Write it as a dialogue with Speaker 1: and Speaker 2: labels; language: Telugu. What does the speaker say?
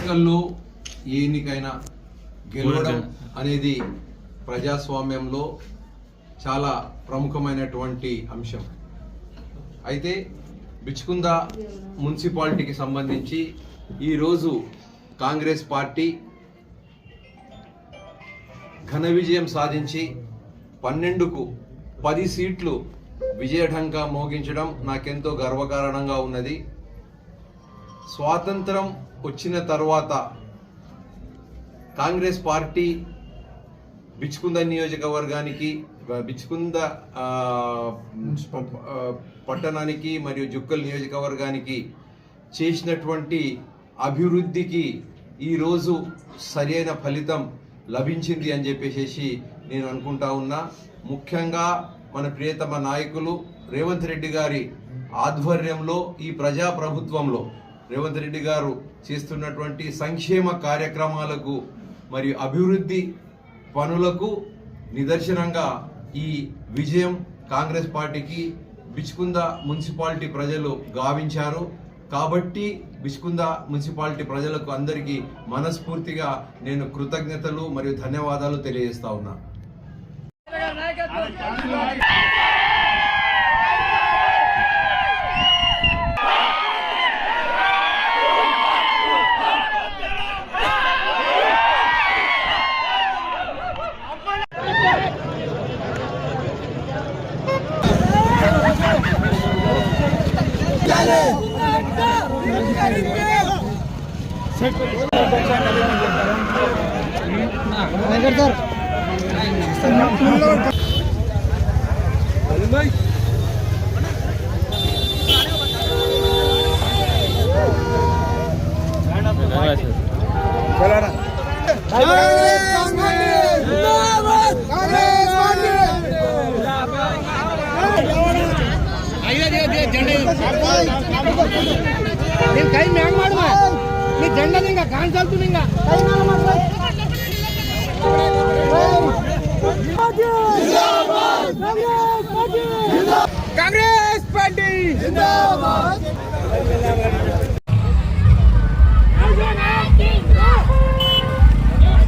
Speaker 1: ఎన్నికల్లో ఏ ఎన్నికైనా గెలవడం అనేది ప్రజాస్వామ్యంలో చాలా ప్రముఖమైనటువంటి అంశం. అయితే బిచ్కుంద మున్సిపాలిటీకి సంబంధించి ఈరోజు కాంగ్రెస్ పార్టీ ఘన విజయం సాధించి 12కు 10 సీట్లు విజయఢంకా మోగించడం నాకెంతో గర్వకారణంగా ఉన్నది. స్వాతంత్రం వచ్చిన తర్వాత కాంగ్రెస్ పార్టీ బిచ్కుంద నియోజకవర్గానికి, బిచ్కుంద పట్టణానికి మరియు జుక్కల్ నియోజకవర్గానికి చేసినటువంటి అభివృద్ధికి ఈరోజు సరైన ఫలితం లభించింది అని చెప్పేసి నేను అనుకుంటా ఉన్నా. ముఖ్యంగా మన ప్రియతమ నాయకులు రేవంత్ రెడ్డి గారి ఆధ్వర్యంలో ఈ ప్రజాప్రభుత్వంలో రేవంత్ రెడ్డి గారు చేస్తున్నటువంటి సంక్షేమ కార్యక్రమాలకు మరియు అభివృద్ధి పనులకు నిదర్శనంగా ఈ విజయం కాంగ్రెస్ పార్టీకి బిచ్కుంద మున్సిపాలిటీ ప్రజలు గావించారు. కాబట్టి బిచ్కుంద మున్సిపాలిటీ ప్రజలకు అందరికీ మనస్ఫూర్తిగా నేను కృతజ్ఞతలు మరియు ధన్యవాదాలు తెలియజేస్తా ఉన్నా.
Speaker 2: कहीं मैंग मारूंगा नहीं झंडा देंगे गान चल तू देंगे कांग्रेस पार्टी जिंदाबाद।